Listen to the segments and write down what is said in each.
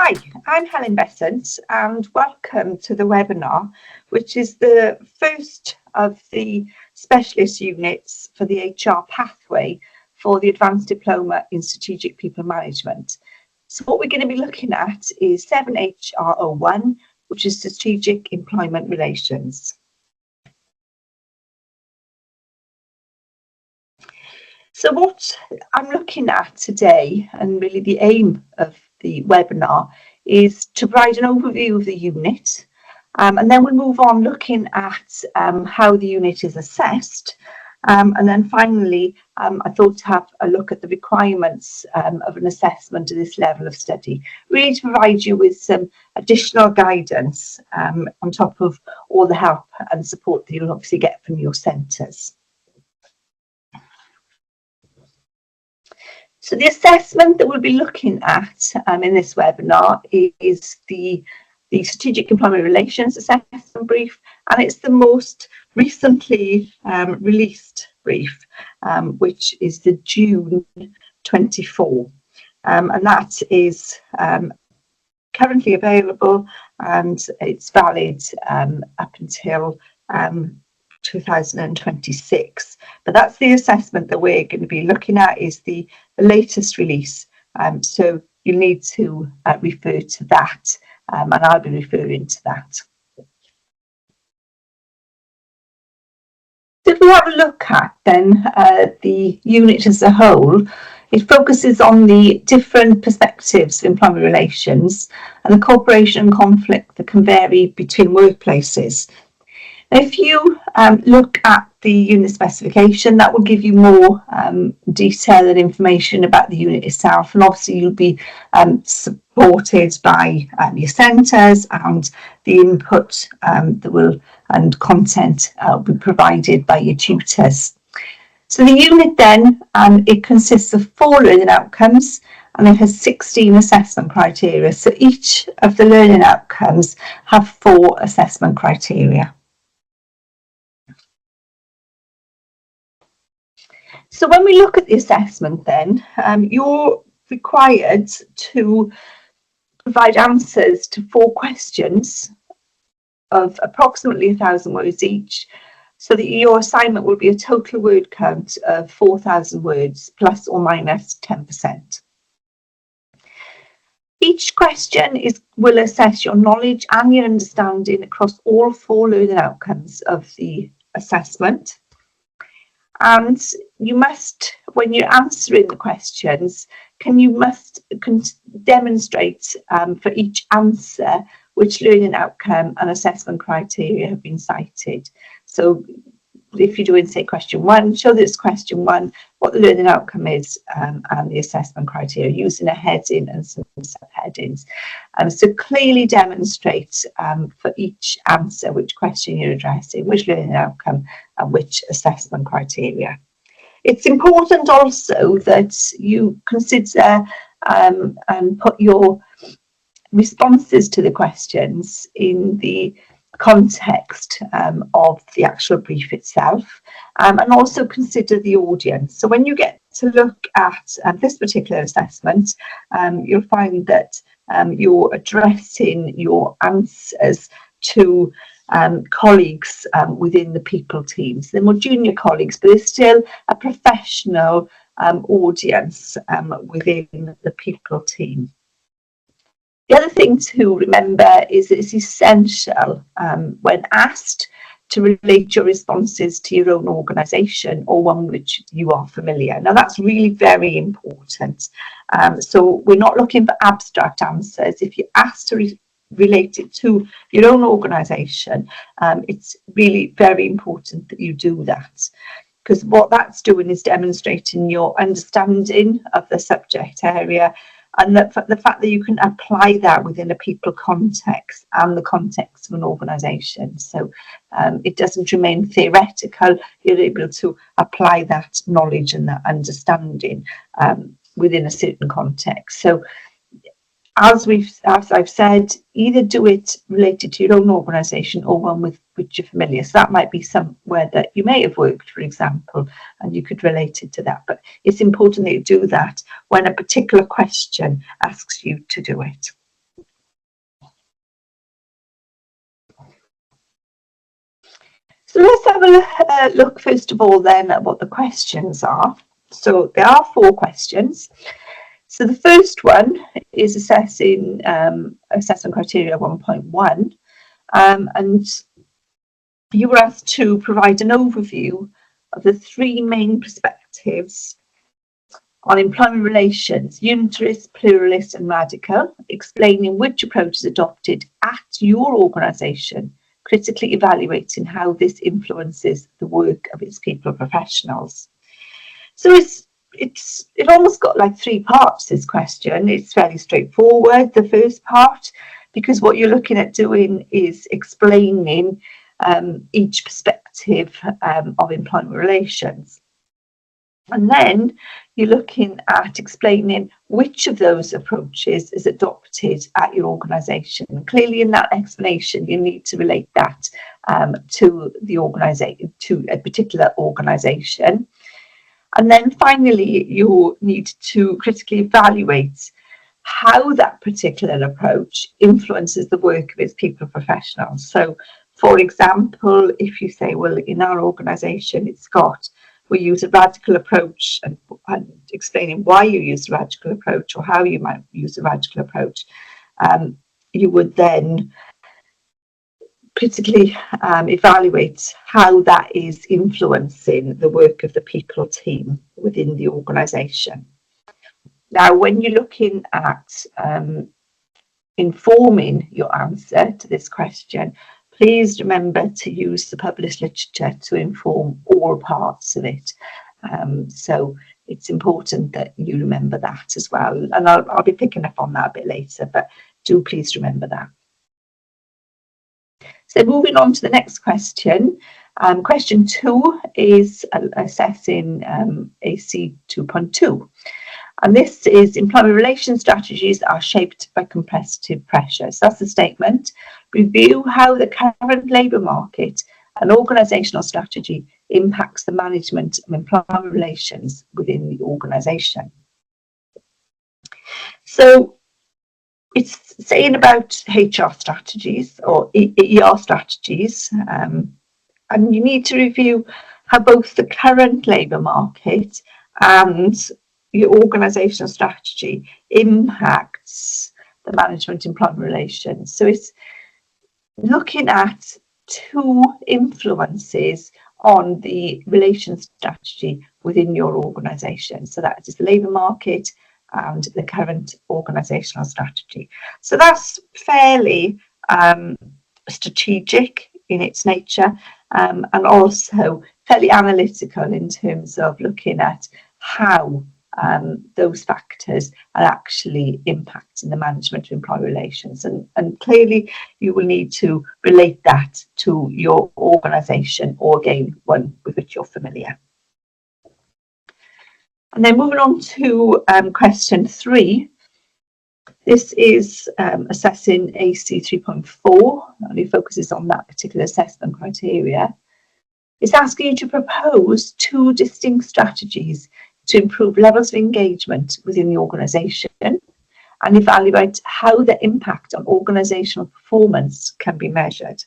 Hi, I'm Helen Besant and welcome to the webinar, which is the first of the specialist units for the HR pathway for the Advanced Diploma in Strategic People Management. So what we're going to be looking at is 7HR01, which is Strategic Employment Relations. So what I'm looking at today, and really the aim of the webinar, is to provide an overview of the unit, and then we'll move on looking at how the unit is assessed, and then finally I thought to have a look at the requirements of an assessment of this level of study, really to provide you with some additional guidance on top of all the help and support that you'll obviously get from your centres. So the assessment that we'll be looking at in this webinar is the Strategic Employment Relations Assessment Brief, and it's the most recently released brief, which is the June 24, and that is currently available and it's valid up until 2026, but that's the assessment that we're going to be looking at, is the latest release, so you need to refer to that, and I'll be referring to that. If we have a look at then the unit as a whole, it focuses on the different perspectives of employment relations and the cooperation and conflict that can vary between workplaces. If you look at the unit specification, that will give you more detail and information about the unit itself, and obviously you'll be supported by your centres, and the input that will and content will be provided by your tutors. So the unit then, it consists of 4 learning outcomes, and it has 16 assessment criteria. So each of the learning outcomes have 4 assessment criteria. So when we look at the assessment then, you're required to provide answers to 4 questions of approximately 1,000 words each, so that your assignment will be a total word count of 4,000 words plus or minus 10%. Each question will assess your knowledge and your understanding across all 4 learning outcomes of the assessment. And you must, when you're answering the questions, you must demonstrate for each answer which learning outcome and assessment criteria have been cited. So if you're doing, say, question 1, show that it's question 1, what the learning outcome is, and the assessment criteria, using a heading and some subheadings. So clearly demonstrate for each answer which question you're addressing, which learning outcome and which assessment criteria. It's important also that you consider and put your responses to the questions in the context of the actual brief itself, and also consider the audience. So when you get to look at this particular assessment, you'll find that you're addressing your answers to colleagues within the people teams. They're more junior colleagues, but there's still a professional audience within the people team. The other thing to remember is that it's essential when asked to relate your responses to your own organisation or one which you are familiar. Now that's really very important. So we're not looking for abstract answers. If you're asked to relate it to your own organisation, it's really very important that you do that, because what that's doing is demonstrating your understanding of the subject area, and the fact that you can apply that within a people context and the context of an organisation. So it doesn't remain theoretical, you're able to apply that knowledge and that understanding within a certain context. So as I've said, either do it related to your own organisation or one with which you're familiar. So that might be somewhere that you may have worked, for example, and you could relate it to that. But it's important that you do that when a particular question asks you to do it. So let's have a look first of all then at what the questions are. So there are 4 questions. So the first one is assessing assessment criteria 1.1, and you were asked to provide an overview of the 3 main perspectives on employment relations: unitarist, pluralist and radical, explaining which approach is adopted at your organisation, critically evaluating how this influences the work of its people or professionals. So it almost got like 3 parts, this question. It's fairly straightforward, the first part, because what you're looking at doing is explaining each perspective of employment relations. And then you're looking at explaining which of those approaches is adopted at your organisation. Clearly, in that explanation, you need to relate that to the organisation, to a particular organisation. And then finally, you need to critically evaluate how that particular approach influences the work of its people professionals. So, for example, if you say, well, in our organisation, we use a radical approach, and explaining why you use a radical approach or how you might use a radical approach, you would then critically evaluate how that is influencing the work of the people team within the organisation. Now, when you're looking at informing your answer to this question, please remember to use the published literature to inform all parts of it. So it's important that you remember that as well. And I'll be picking up on that a bit later, but do please remember that. So moving on to the next question. Question 2 is assessing AC 2.2. And this is employment relations strategies are shaped by competitive pressures. That's the statement. Review how the current labour market and organisational strategy impacts the management of employment relations within the organisation. So it's saying about HR strategies or ER strategies, and you need to review how both the current labour market and your organisational strategy impacts the management employment relations. So it's looking at 2 influences on the relations strategy within your organisation. So that is the labour market and the current organisational strategy. So that's fairly strategic in its nature, and also fairly analytical in terms of looking at how those factors are actually impacting the management of employee relations. And clearly you will need to relate that to your organisation, or again, one with which you're familiar. And then moving on to question 3. This is assessing AC 3.4, and it focuses on that particular assessment criteria. It's asking you to propose 2 distinct strategies to improve levels of engagement within the organisation and evaluate how the impact on organisational performance can be measured.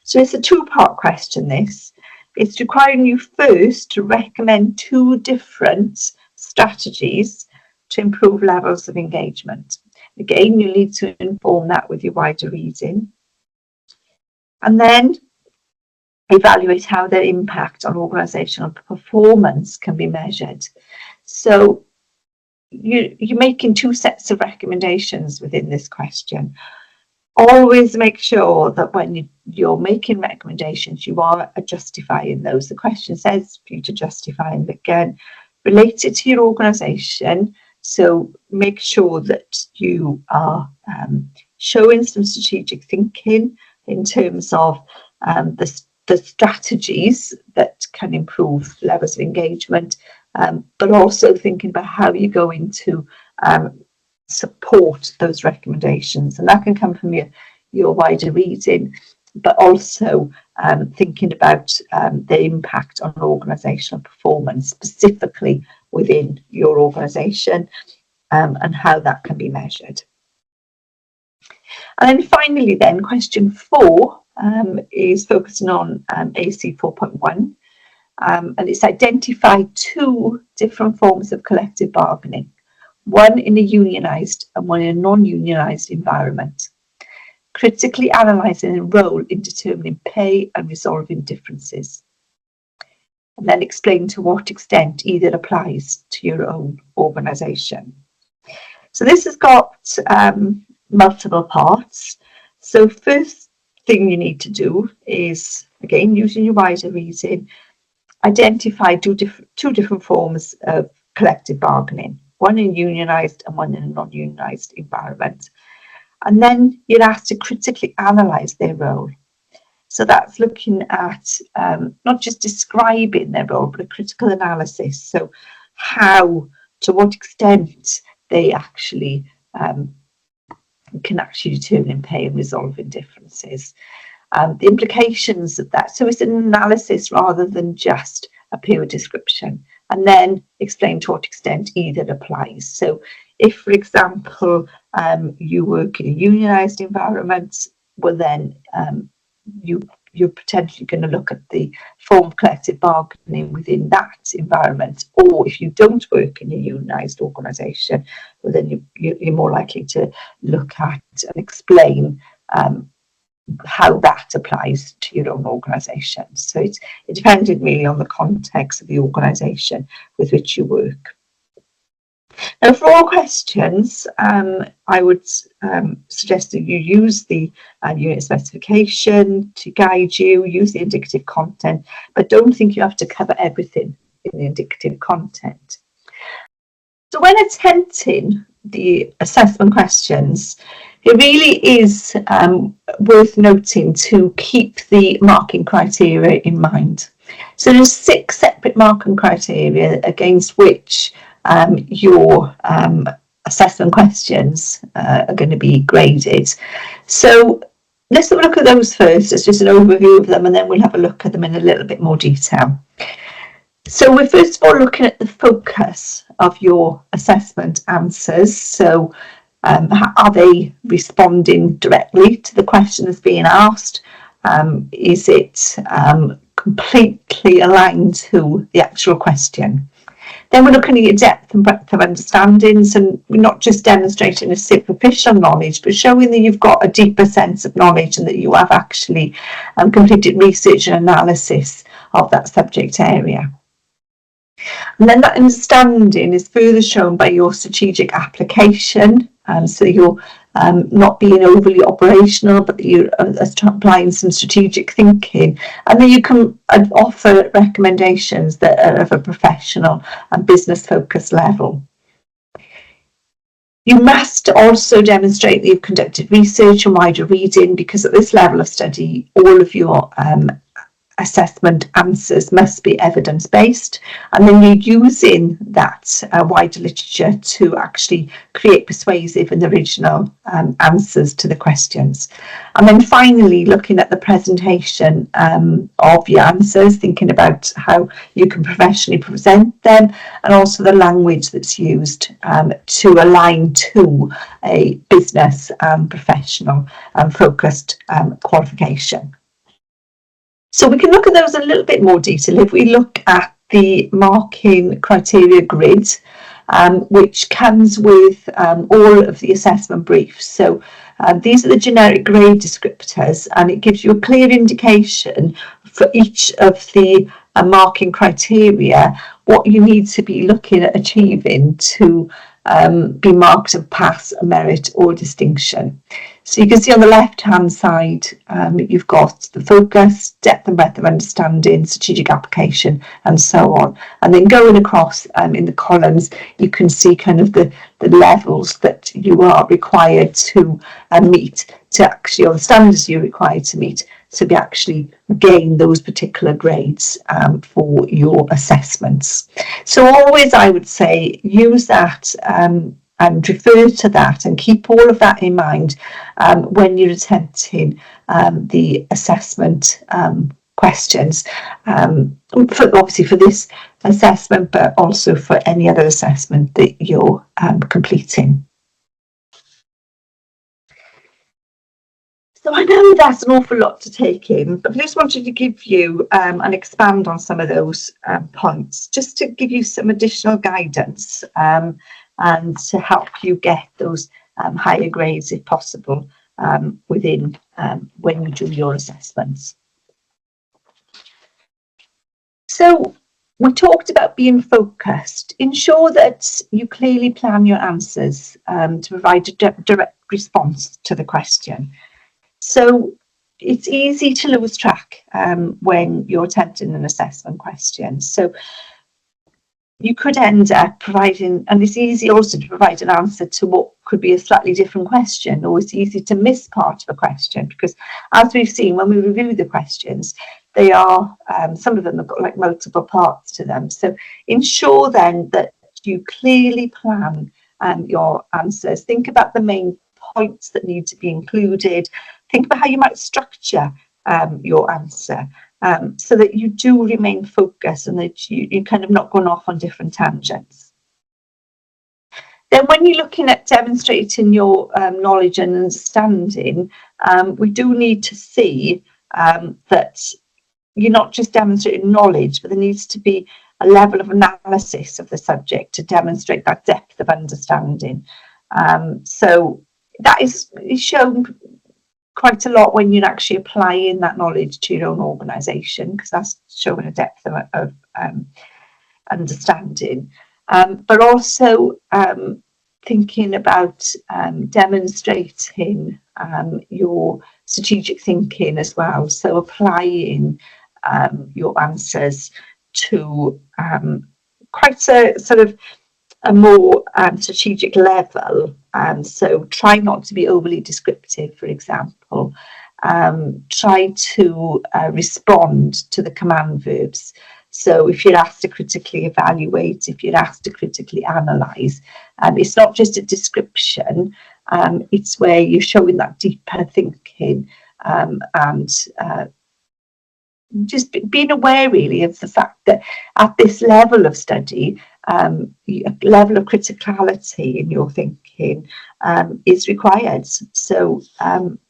So it's a 2-part question, this. It's requiring you first to recommend 2 different strategies to improve levels of engagement. Again, you need to inform that with your wider reading. And then evaluate how their impact on organisational performance can be measured. So you're making 2 sets of recommendations within this question. Always make sure that when you're making recommendations, you are justifying those. The question says for you to justify them, but again, related to your organisation. So make sure that you are showing some strategic thinking in terms of the strategies that can improve levels of engagement, but also thinking about how you're going to support those recommendations. And that can come from your wider reading, but also thinking about the impact on organisational performance, specifically within your organisation, and how that can be measured. And then finally then, question 4 is focusing on AC 4.1, and it's identified 2 different forms of collective bargaining, one in a unionised and one in a non-unionised environment, critically analysing the role in determining pay and resolving differences, and then explain to what extent either applies to your own organisation. So this has got multiple parts. So first thing you need to do is, again, using your wider reading, identify two different forms of collective bargaining, one in unionised and one in a non-unionised environment. And then you're asked to critically analyse their role. So that's looking at not just describing their role, but a critical analysis. So how, to what extent they actually can actually determine pay and resolving differences. The implications of that. So it's an analysis rather than just a pure description, and then explain to what extent either applies. So if, for example, you work in a unionised environment, well then you're potentially going to look at the form of collective bargaining within that environment. Or if you don't work in a unionised organisation, well then you're more likely to look at and explain how that applies to your own organisation. So it depended really on the context of the organisation with which you work. Now, for all questions, I would suggest that you use the unit specification to guide you, use the indicative content, but don't think you have to cover everything in the indicative content. So when attempting the assessment questions, it really is worth noting to keep the marking criteria in mind. So there's 6 separate marking criteria against which your assessment questions are going to be graded. So let's have a look at those first. It's just an overview of them, and then we'll have a look at them in a little bit more detail. So we're first of all looking at the focus of your assessment answers. So are they responding directly to the question that's being asked? Is it completely aligned to the actual question? Then we're looking at your depth and breadth of understanding, so we're not just demonstrating a superficial knowledge, but showing that you've got a deeper sense of knowledge and that you have actually completed research and analysis of that subject area. And then that understanding is further shown by your strategic application, so you're not being overly operational, but you're applying some strategic thinking, and then you can offer recommendations that are of a professional and business focused level. You must also demonstrate that you've conducted research and wider reading, because at this level of study, all of your assessment answers must be evidence-based, and then you're using that wider literature to actually create persuasive and original answers to the questions. And then finally, looking at the presentation of your answers, thinking about how you can professionally present them, and also the language that's used to align to a business and professional focused qualification. So we can look at those in a little bit more detail if we look at the marking criteria grid, which comes with all of the assessment briefs. So these are the generic grade descriptors, and it gives you a clear indication for each of the marking criteria what you need to be looking at achieving to be marked of pass, merit or distinction. So you can see on the left hand side you've got the focus, depth and breadth of understanding, strategic application and so on, and then going across in the columns you can see kind of the levels that you are required to meet to actually, or the standards you're required to meet to be actually gain those particular grades for your assessments. So always, I would say, use that and refer to that and keep all of that in mind when you're attempting the assessment questions, obviously for this assessment, but also for any other assessment that you're completing. So I know that's an awful lot to take in, but I just wanted to give you and expand on some of those points, just to give you some additional guidance and to help you get those higher grades if possible within when you do your assessments. So we talked about being focused. Ensure that you clearly plan your answers to provide a direct response to the question. So it's easy to lose track when you're attempting an assessment question. So you could end up providing, and it's easy also to provide an answer to what could be a slightly different question, or it's easy to miss part of a question, because as we've seen when we review the questions, they are, some of them have got like multiple parts to them. So ensure then that you clearly plan your answers. Think about the main points that need to be included. Think about how you might structure your answer so that you do remain focused and that you're kind of not going off on different tangents. Then when you're looking at demonstrating your knowledge and understanding, we do need to see that you're not just demonstrating knowledge, but there needs to be a level of analysis of the subject to demonstrate that depth of understanding. So that is shown quite a lot when you're actually applying that knowledge to your own organisation, because that's showing a depth of understanding. But also thinking about demonstrating your strategic thinking as well. So applying your answers to quite a sort of a more strategic level. So try not to be overly descriptive, for example. Try to respond to the command verbs. So if you're asked to critically evaluate, if you're asked to critically analyse, it's not just a description, it's where you're showing that deeper thinking and just being aware really of the fact that at this level of study, a level of criticality in your thinking is required. So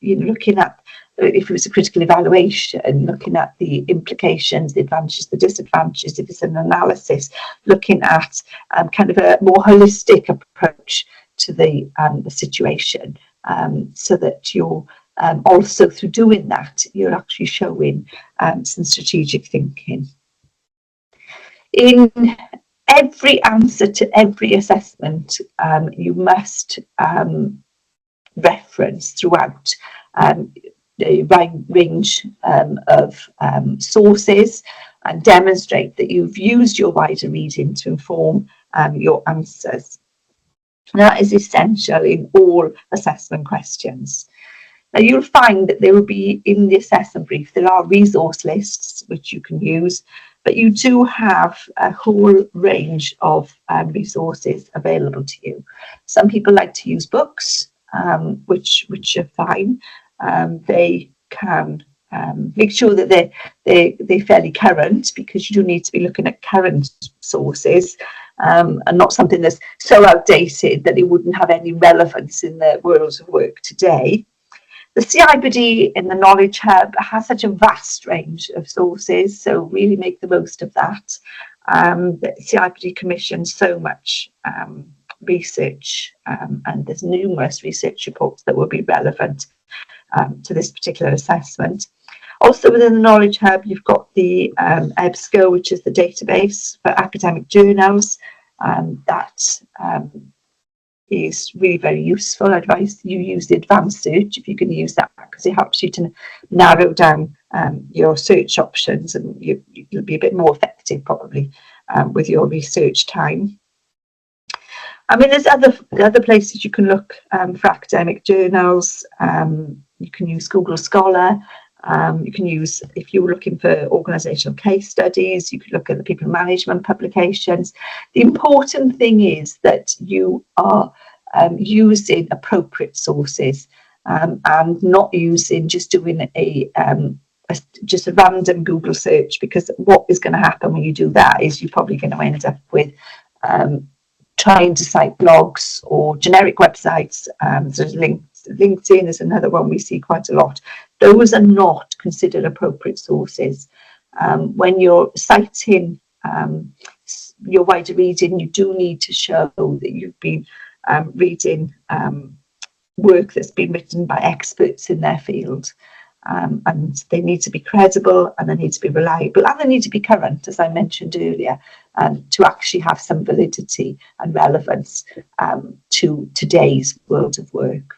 you know, looking at, if it was a critical evaluation, looking at the implications, the advantages, the disadvantages, if it's an analysis, looking at kind of a more holistic approach to the situation, so that you're also through doing that, you're actually showing some strategic thinking. In every answer to every assessment, you must reference throughout the range of sources and demonstrate that you've used your wider reading to inform your answers. That is essential in all assessment questions. Now you'll find that there will be in the assessment brief, there are resource lists which you can use, but you do have a whole range of resources available to you. Some people like to use books, which are fine. They can make sure that they're fairly current, because you do need to be looking at current sources and not something that's so outdated that it wouldn't have any relevance in the world of work today. The CIPD in the Knowledge Hub has such a vast range of sources, so really make the most of that. The CIPD commissions so much research, and there's numerous research reports that will be relevant to this particular assessment. Also within the Knowledge Hub, you've got the EBSCO, which is the database for academic journals. That is really very useful. I advise you use the advanced search if you can use that, because it helps you to narrow down your search options, and you'll be a bit more effective probably with your research time. I mean, there's other places you can look for academic journals. You can use Google Scholar. You can use, if you're looking for organisational case studies, you could look at the people management publications. The important thing is that you are using appropriate sources and not using just doing just a random Google search, because what is going to happen when you do that is you're probably going to end up with trying to cite blogs or generic websites. There's links LinkedIn is another one we see quite a lot. Those are not considered appropriate sources. When you're citing your wider reading, you do need to show that you've been reading work that's been written by experts in their field. And they need to be credible, and they need to be reliable, and they need to be current, as I mentioned earlier, to actually have some validity and relevance to today's world of work.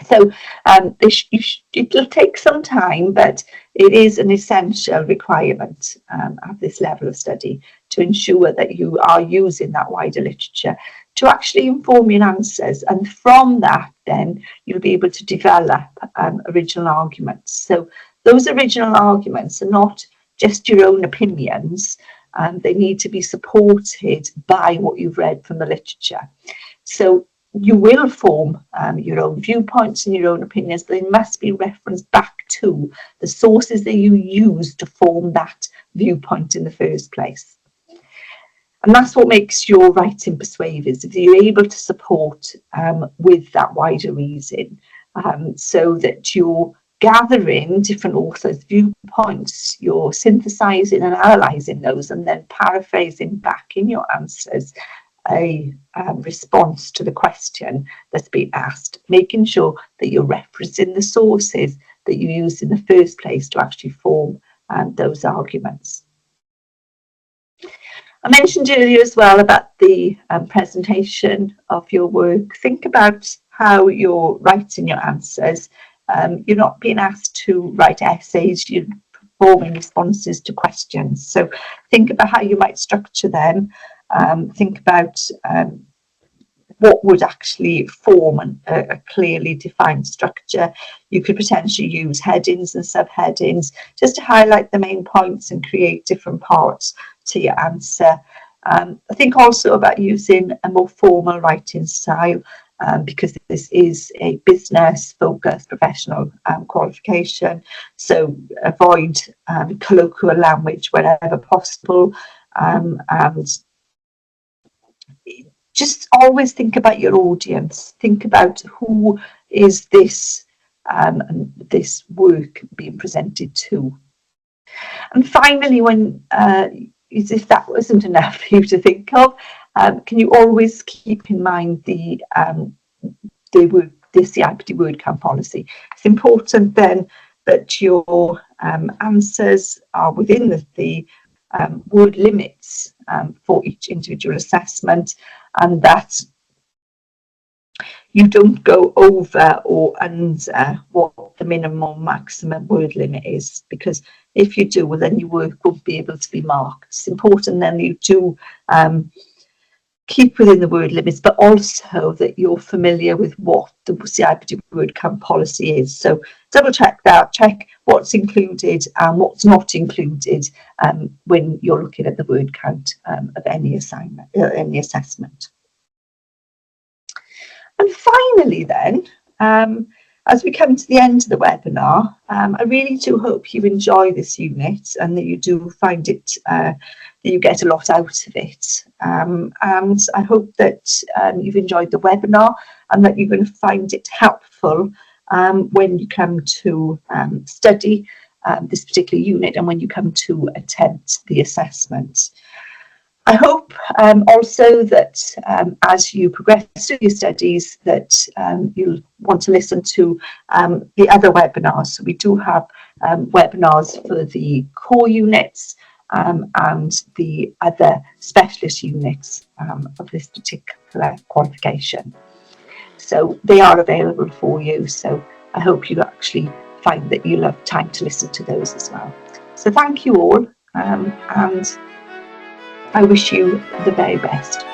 So it'll take some time, but it is an essential requirement at this level of study to ensure that you are using that wider literature to actually inform your answers. And from that, then you'll be able to develop original arguments. So those original arguments are not just your own opinions, they need to be supported by what you've read from the literature. So you will form your own viewpoints and your own opinions, but they must be referenced back to the sources that you use to form that viewpoint in the first place. And that's what makes your writing persuasive, if you're able to support with that wider reason, so that you're gathering different authors' viewpoints, you're synthesizing and analyzing those, and then paraphrasing back in your answers a response to the question that's been asked, making sure that you're referencing the sources that you used in the first place to actually form those arguments. I mentioned earlier as well about the presentation of your work. Think about how you're writing your answers. You're not being asked to write essays, you're performing responses to questions. So think about how you might structure them. Think about what would actually form a clearly defined structure. You could potentially use headings and subheadings just to highlight the main points and create different parts to your answer. I think also about using a more formal writing style, because this is a business focused professional qualification. So avoid colloquial language wherever possible, and just always think about your audience. Think about who is this work being presented to. And finally, when as if that wasn't enough for you to think of, can you always keep in mind the CIPD word count policy? It's important then that your answers are within the word limits for each individual assessment, and that you don't go over or under what the minimum or maximum word limit is, because if you do, well, then your work won't be able to be marked. It's important then you do keep within the word limits, but also that you're familiar with what the CIPD word count policy is. So double check that, check what's included and what's not included when you're looking at the word count of any assignment, any assessment. And finally then, as we come to the end of the webinar, I really do hope you enjoy this unit and that you do find it, that you get a lot out of it. And I hope that you've enjoyed the webinar and that you're going to find it helpful when you come to study this particular unit and when you come to attempt the assessment. I hope also that as you progress through your studies that you'll want to listen to the other webinars. So we do have webinars for the core units and the other specialist units of this particular qualification. So they are available for you. So I hope you actually find that you'll have time to listen to those as well. So thank you all, and I wish you the very best.